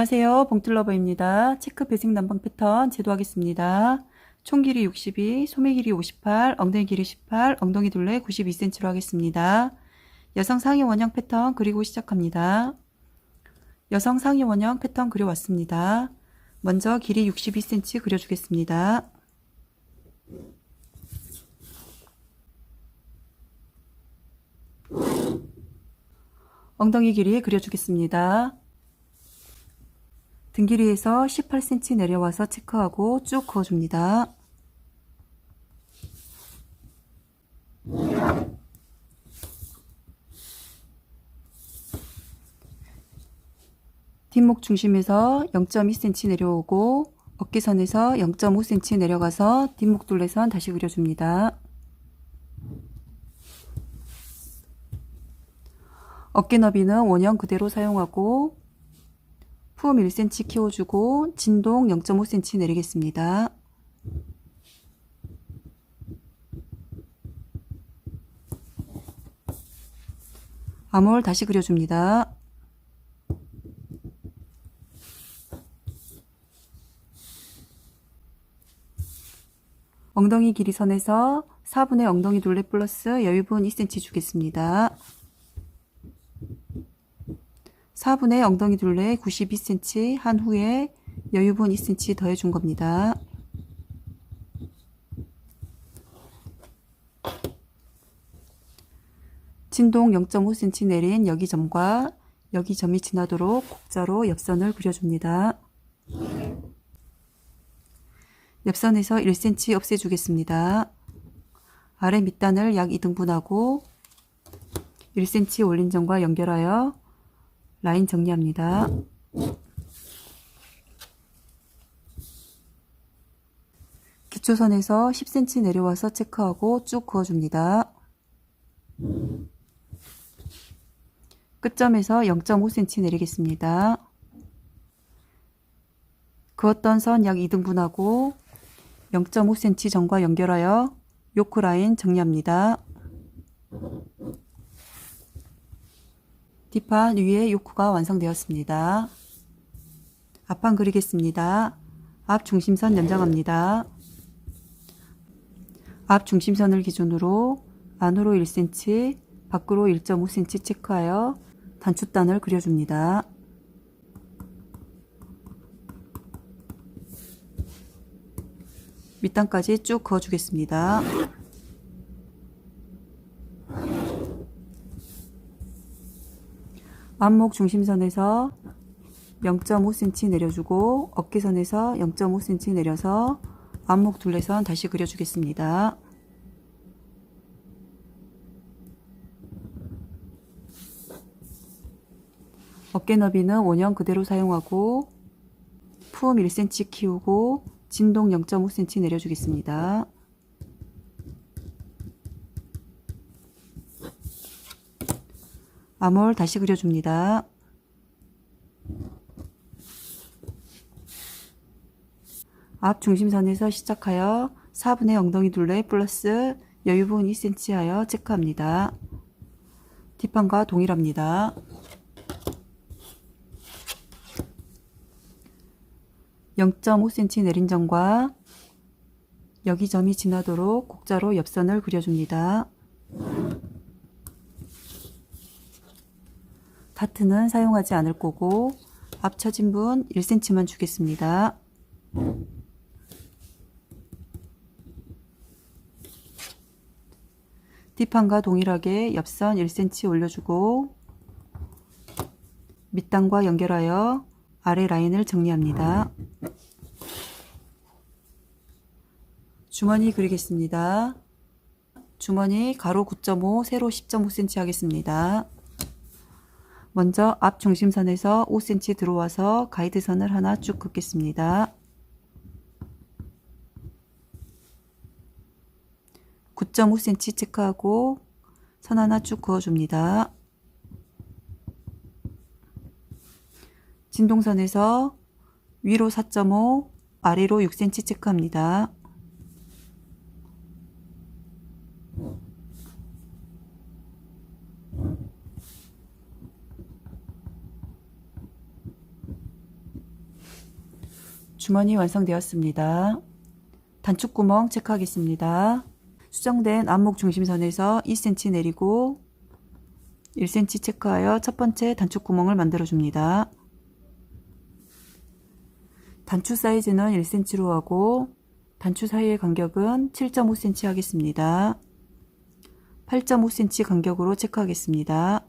안녕하세요. 봉틀러버입니다. 체크 배색 난방 패턴 제도하겠습니다. 총 길이 62, 소매 길이 58, 엉덩이 길이 18, 엉덩이 둘레 92cm로 하겠습니다. 여성 상의 원형 패턴 그리고 시작합니다. 여성 상의 원형 패턴 그려왔습니다. 먼저 길이 62cm 그려주겠습니다. 엉덩이 길이 그려주겠습니다. 등 길이에서 18cm 내려와서 체크하고 쭉 그어줍니다. 뒷목 중심에서 0.2cm 내려오고 어깨선에서 0.5cm 내려가서 뒷목 둘레선 다시 그려줍니다. 어깨 너비는 원형 그대로 사용하고 품 1cm 키워주고 진동 0.5cm 내리겠습니다. 암홀 다시 그려줍니다. 엉덩이 길이 선에서 4분의 엉덩이 둘레 플러스 여유분 2cm 주겠습니다. 4분의 엉덩이 둘레 92cm 한 후에 여유분 2cm 더해준 겁니다. 진동 0.5cm 내린 여기 점과 여기 점이 지나도록 곡자로 옆선을 그려줍니다. 옆선에서 1cm 없애주겠습니다. 아래 밑단을 약 2등분하고 1cm 올린 점과 연결하여 라인 정리합니다. 기초선에서 10cm 내려와서 체크하고 쭉 그어줍니다. 끝점에서 0.5cm 내리겠습니다. 그었던 선 약 2등분하고 0.5cm 점과 연결하여 요크 라인 정리합니다. 뒷판 위에 요크가 완성되었습니다. 앞판 그리겠습니다. 앞 중심선 연장합니다. 앞 중심선을 기준으로 안으로 1cm, 밖으로 1.5cm 체크하여 단추단을 그려줍니다. 밑단까지 쭉 그어주겠습니다. 안목 중심선에서 0.5cm 내려주고 어깨선에서 0.5cm 내려서 안목 둘레선 다시 그려주겠습니다. 어깨 너비는 원형 그대로 사용하고 품 1cm 키우고 진동 0.5cm 내려주겠습니다. 암홀 다시 그려줍니다. 앞 중심선에서 시작하여 4분의 엉덩이 둘레 플러스 여유분 2cm 하여 체크합니다. 뒷판과 동일합니다. 0.5cm 내린 점과 여기 점이 지나도록 곡자로 옆선을 그려줍니다. 다트는 사용하지 않을 거고 앞 처진분 1cm만 주겠습니다. 뒷판과 동일하게 옆선 1cm 올려주고 밑단과 연결하여 아래 라인을 정리합니다. 주머니 그리겠습니다. 주머니 가로 9.5, 세로 10.5cm 하겠습니다. 먼저 앞 중심선에서 5cm 들어와서 가이드선을 하나 쭉 긋겠습니다. 9.5cm 체크하고 선 하나 쭉 그어줍니다. 진동선에서 위로 4.5, 아래로 6cm 체크합니다. 주머니 완성되었습니다. 단축구멍 체크하겠습니다. 수정된 안목 중심선에서 2cm 내리고 1cm 체크하여 첫 번째 단축구멍을 만들어 줍니다. 단추 사이즈는 1cm로 하고 단추 사이의 간격은 7.5cm 하겠습니다. 8.5cm 간격으로 체크하겠습니다.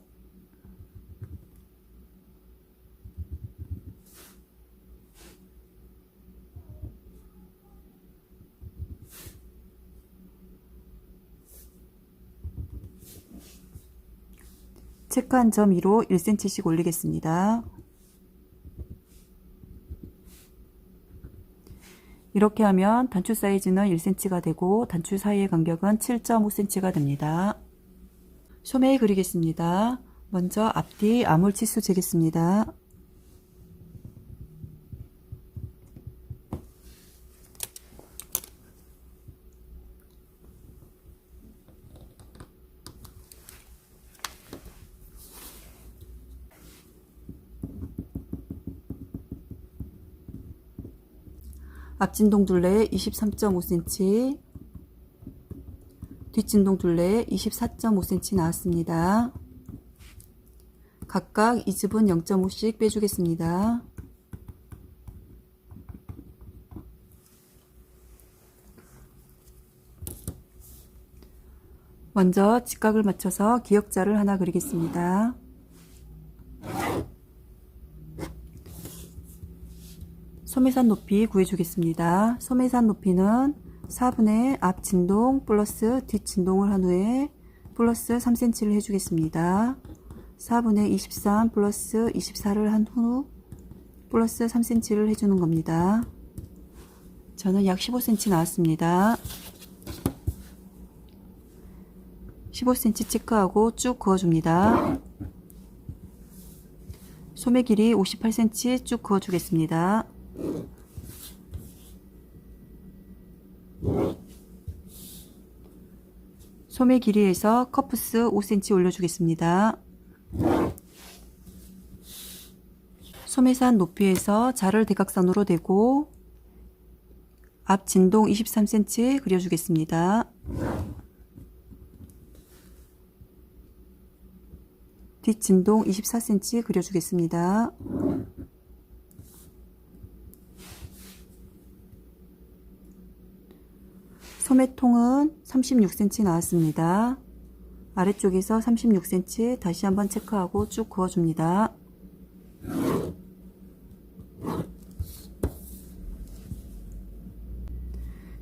체크한 점 위로 1cm씩 올리겠습니다. 이렇게 하면 단추 사이즈는 1cm가 되고 단추 사이의 간격은 7.5cm가 됩니다. 소매 그리겠습니다. 먼저 앞뒤 아몰 치수 재겠습니다. 앞진동 둘레 23.5cm, 뒷진동 둘레 24.5cm 나왔습니다. 각각 이집은 0.5씩 빼주겠습니다. 먼저 직각을 맞춰서 기역자를 하나 그리겠습니다. 소매산 높이 구해주겠습니다. 소매산 높이는 4분의 앞 진동 플러스 뒷 진동을 한 후에 플러스 3cm를 해주겠습니다. 4분의 23 플러스 24를 한 후 플러스 3cm를 해주는 겁니다. 저는 약 15cm 나왔습니다. 15cm 체크하고 쭉 그어줍니다. 소매 길이 58cm 쭉 그어주겠습니다. 소매 길이에서 커프스 5cm 올려주겠습니다. 소매산 높이에서 자를 대각선으로 대고 앞 진동 23cm 그려주겠습니다. 뒷 진동 24cm 그려주겠습니다. 소매통은 36cm 나왔습니다. 아래쪽에서 36cm 다시 한번 체크하고 쭉 그어줍니다.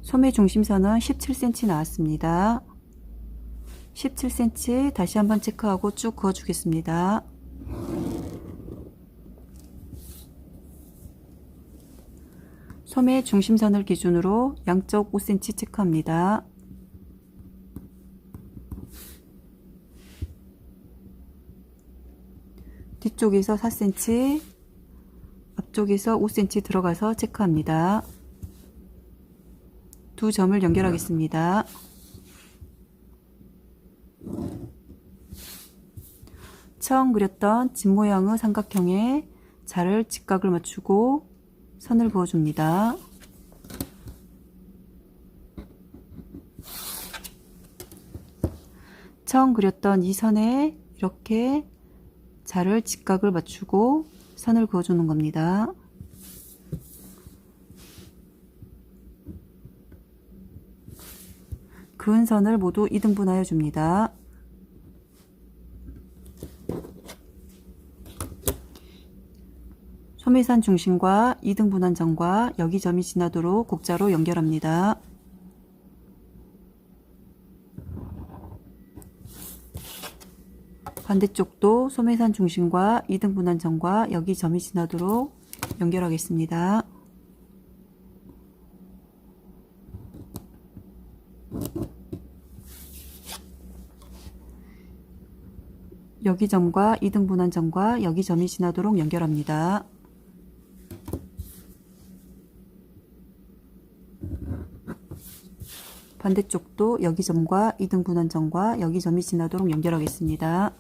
소매 중심선은 17cm 나왔습니다. 17cm 다시 한번 체크하고 쭉 그어주겠습니다. 소매 중심선을 기준으로 양쪽 5cm 체크합니다. 뒤쪽에서 4cm, 앞쪽에서 5cm 들어가서 체크합니다. 두 점을 연결하겠습니다. 처음 그렸던 집 모양의 삼각형에 자를 직각을 맞추고 선을 그어줍니다. 처음 그렸던 이 선에 이렇게 자를 직각을 맞추고 선을 그어주는 겁니다. 그은 선을 모두 2등분하여 줍니다. 소매산 중심과 2등분한 점과 여기 점이 지나도록 곡자로 연결합니다. 반대쪽도 소매산 중심과 2등분한 점과 여기 점이 지나도록 연결하겠습니다. 여기 점과 2등분한 점과 여기 점이 지나도록 연결합니다. 반대쪽도 여기 점과 2등분한 점과 여기 점이 지나도록 연결하겠습니다.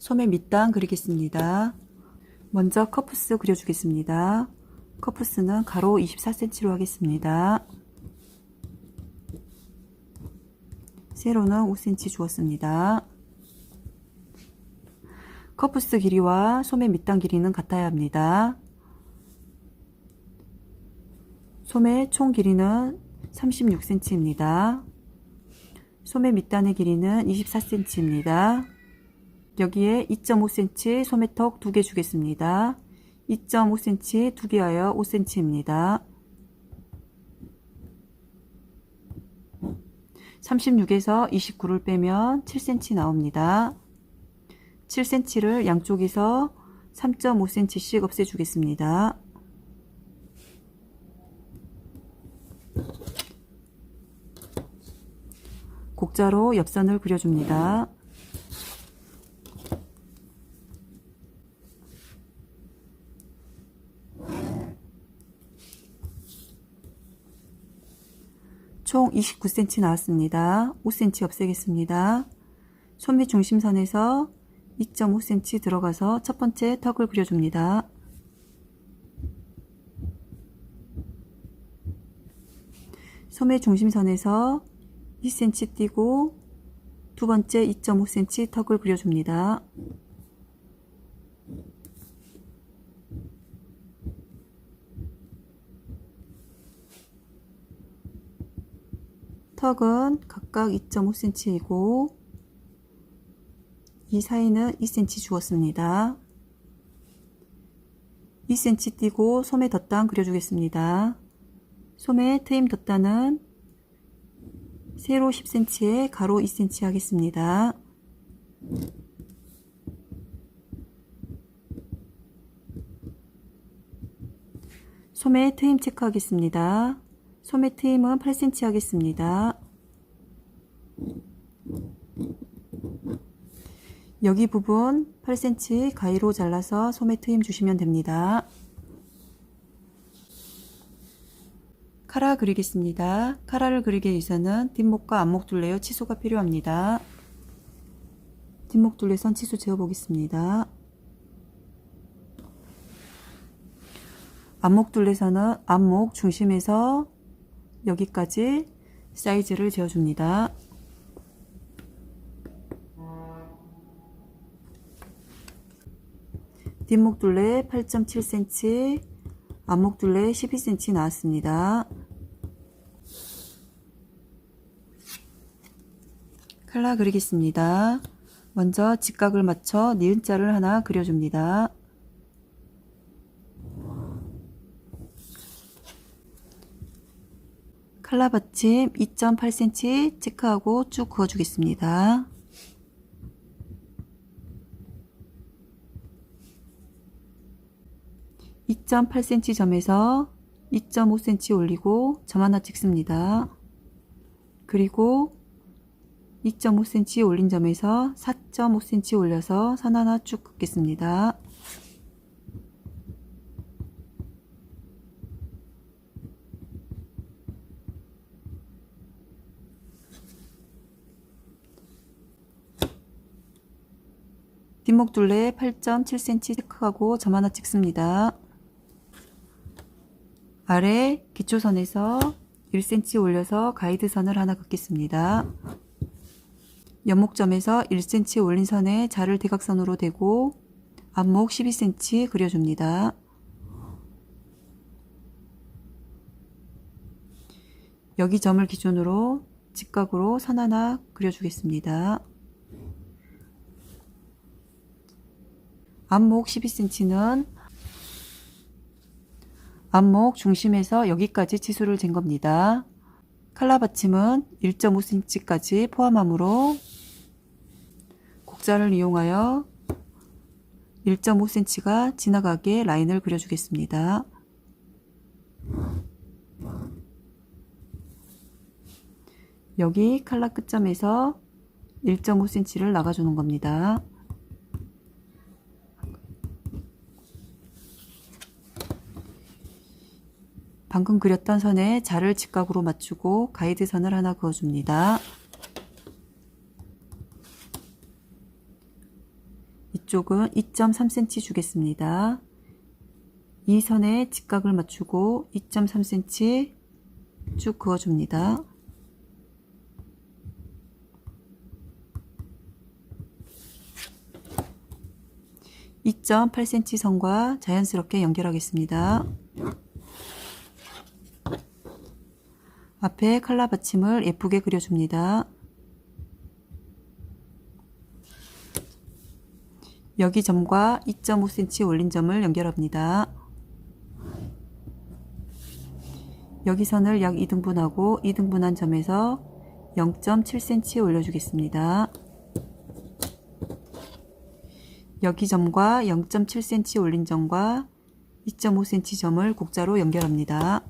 소매 밑단 그리겠습니다. 먼저 커프스 그려주겠습니다. 커프스는 가로 24cm로 하겠습니다. 세로는 5cm 주었습니다. 커프스 길이와 소매 밑단 길이는 같아야 합니다. 소매 총 길이는 36cm입니다. 소매 밑단의 길이는 24cm입니다. 여기에 2.5cm 소매턱 2개 주겠습니다. 2.5cm 2개 하여 5cm입니다. 36에서 29를 빼면 7cm 나옵니다. 7cm를 양쪽에서 3.5cm씩 없애주겠습니다. 곡자로 옆선을 그려줍니다. 총 29cm 나왔습니다. 5cm 없애겠습니다. 소매 중심선에서 2.5cm 들어가서 첫 번째 턱을 그려줍니다. 소매 중심선에서 2cm 띄고 두 번째 2.5cm 턱을 그려줍니다. 턱은 각각 2.5cm이고 이 사이는 2cm 주었습니다. 2cm 띄고 소매 덧단 그려주겠습니다. 소매 트임 덧단은 세로 10cm에 가로 2cm 하겠습니다. 소매 트임 체크하겠습니다. 소매 트임은 8cm 하겠습니다. 여기 부분 8cm 가위로 잘라서 소매 트임 주시면 됩니다. 카라 그리겠습니다. 카라를 그리기 위해서는 뒷목과 앞목 둘레의 치수가 필요합니다. 뒷목 둘레선 치수 재어 보겠습니다. 앞목 둘레선은 앞목 중심에서 여기까지 사이즈를 재어줍니다. 뒷목 둘레 8.7cm, 앞목 둘레 12cm 나왔습니다. 칼라 그리겠습니다. 먼저 직각을 맞춰 니은자를 하나 그려줍니다. 칼라 받침 2.8cm 체크하고 쭉 그어주겠습니다. (2.8cm) 점에서 2.5cm 올리고 점 하나 찍습니다. 그리고 2.5cm 올린 점에서 4.5cm 올려서 선 하나 쭉 긋겠습니다. 뒷목 둘레 8.7cm 체크하고 점 하나 찍습니다. 아래 기초선에서 1cm 올려서 가이드선을 하나 긋겠습니다. 옆목점에서 1cm 올린 선에 자를 대각선으로 대고 앞목 12cm 그려줍니다. 여기 점을 기준으로 직각으로 선 하나 그려주겠습니다. 앞목 12cm는 앞목 중심에서 여기까지 치수를 잰 겁니다. 칼라 받침은 1.5cm까지 포함하므로 곡자를 이용하여 1.5cm가 지나가게 라인을 그려주겠습니다. 여기 칼라 끝점에서 1.5cm를 나가주는 겁니다. 방금 그렸던 선에 자를 직각으로 맞추고 가이드선을 하나 그어줍니다. 위쪽은 2.3cm 주겠습니다. 이 선에 직각을 맞추고 2.3cm 쭉 그어줍니다. 2.8cm 선과 자연스럽게 연결하겠습니다. 앞에 칼라 받침을 예쁘게 그려줍니다. 여기 점과 2.5cm 올린 점을 연결합니다. 여기 선을 약 2등분하고 2등분한 점에서 0.7cm 올려주겠습니다. 여기 점과 0.7cm 올린 점과 2.5cm 점을 곡자로 연결합니다.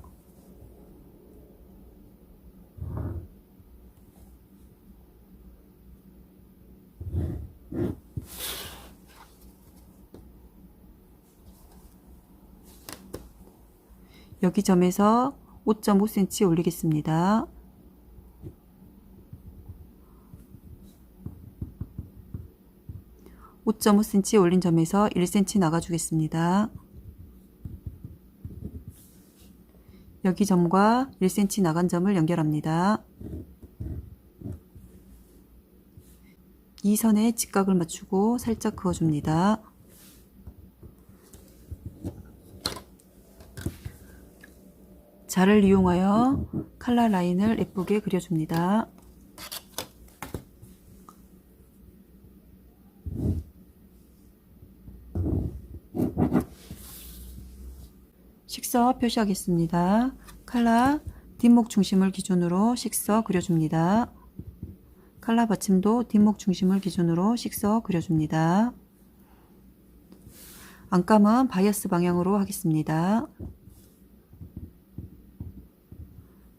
여기 점에서 5.5cm 올리겠습니다. (5.5cm) 올린 점에서 1cm 나가주겠습니다. 여기 점과 1cm 나간 점을 연결합니다. 이 선에 직각을 맞추고 살짝 그어줍니다. 자를 이용하여 칼라 라인을 예쁘게 그려줍니다. 식서 표시하겠습니다. 칼라 뒷목 중심을 기준으로 식서 그려줍니다. 칼라 받침도 뒷목 중심을 기준으로 식서 그려줍니다. 안감은 바이어스 방향으로 하겠습니다.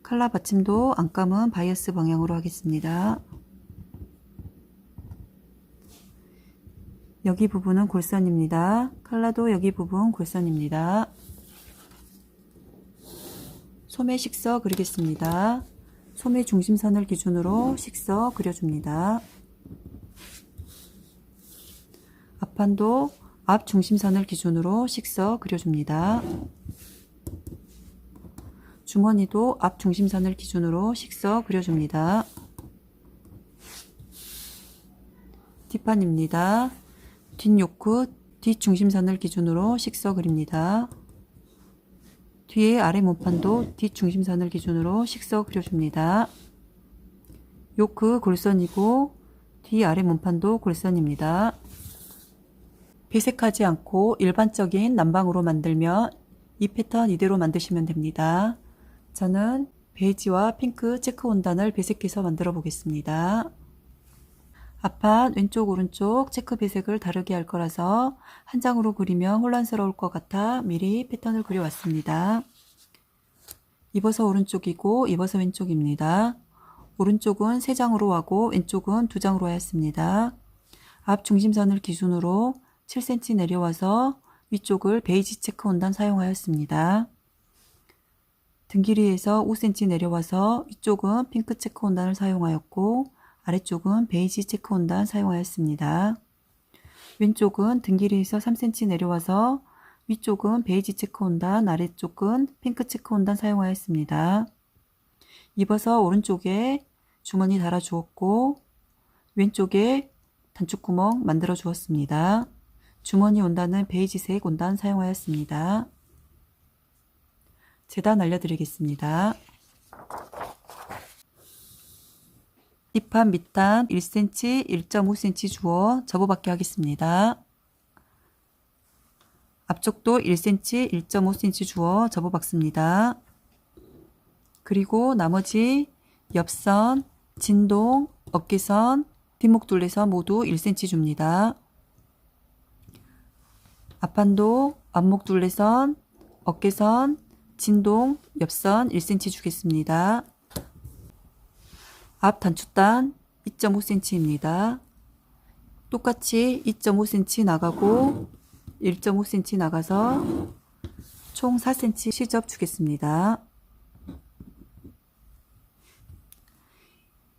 칼라 받침도 안감은 바이어스 방향으로 하겠습니다. 여기 부분은 골선입니다. 칼라도 여기 부분 골선입니다. 소매 식서 그리겠습니다. 소매 중심선을 기준으로 식서 그려줍니다. 앞판도 앞 중심선을 기준으로 식서 그려줍니다. 주머니도 앞 중심선을 기준으로 식서 그려줍니다. 뒷판입니다. 뒷요크 뒷중심선을 기준으로 식서 그립니다. 뒤에 아래 몸판도 뒷중심선을 기준으로 식서 그려줍니다. 요크 골선이고 뒤 아래 몸판도 골선입니다. 배색하지 않고 일반적인 난방으로 만들면 이 패턴 이대로 만드시면 됩니다. 저는 베이지와 핑크 체크 원단을 배색해서 만들어 보겠습니다. 앞판 왼쪽 오른쪽 체크 배색을 다르게 할 거라서 한 장으로 그리면 혼란스러울 것 같아 미리 패턴을 그려왔습니다. 입어서 오른쪽이고 입어서 왼쪽입니다. 오른쪽은 3장으로 하고 왼쪽은 2장으로 하였습니다. 앞 중심선을 기준으로 7cm 내려와서 위쪽을 베이지 체크 원단 사용하였습니다. 등 길이에서 5cm 내려와서 위쪽은 핑크 체크 원단을 사용하였고 아래쪽은 베이지 체크 원단 사용하였습니다. 왼쪽은 등 길이에서 3cm 내려와서 위쪽은 베이지 체크 원단, 아래쪽은 핑크 체크 원단 사용하였습니다. 입어서 오른쪽에 주머니 달아 주었고 왼쪽에 단축구멍 만들어 주었습니다. 주머니 원단은 베이지색 원단 사용하였습니다. 재단 알려드리겠습니다. 뒷판 밑단 1cm, 1.5cm 주어 접어받게 하겠습니다. 앞쪽도 1cm, 1.5cm 주어 접어박습니다. 그리고 나머지 옆선, 진동, 어깨선, 뒷목둘레선 모두 1cm 줍니다. 앞판도 앞목둘레선, 어깨선, 진동, 옆선 1cm 주겠습니다. 앞 단추단 2.5cm입니다. 똑같이 2.5cm 나가고 1.5cm 나가서 총 4cm 시접 주겠습니다.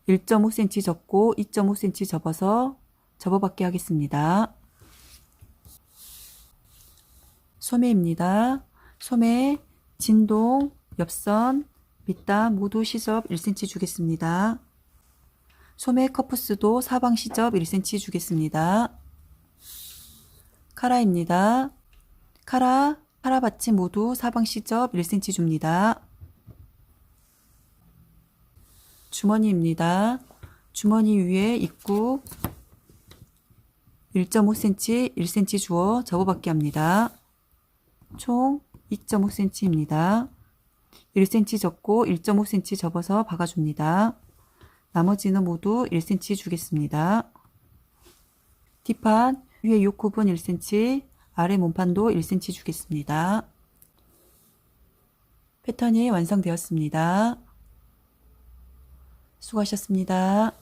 1.5cm 접고 2.5cm 접어서 접어받게 하겠습니다. 소매입니다. 소매, 진동, 옆선, 밑단 모두 시접 1cm 주겠습니다. 소매 커프스도 사방 시접 1cm 주겠습니다. 카라입니다. 카라 받침 모두 사방 시접 1cm 줍니다. 주머니입니다. 주머니 위에 입구 1.5cm, 1cm 주어 접어받기 합니다. 총 2.5cm입니다. 1cm 접고 1.5cm 접어서 박아줍니다. 나머지는 모두 1cm 주겠습니다. 뒷판 위에 요컵은 1cm, 아래 몸판도 1cm 주겠습니다. 패턴이 완성되었습니다. 수고하셨습니다.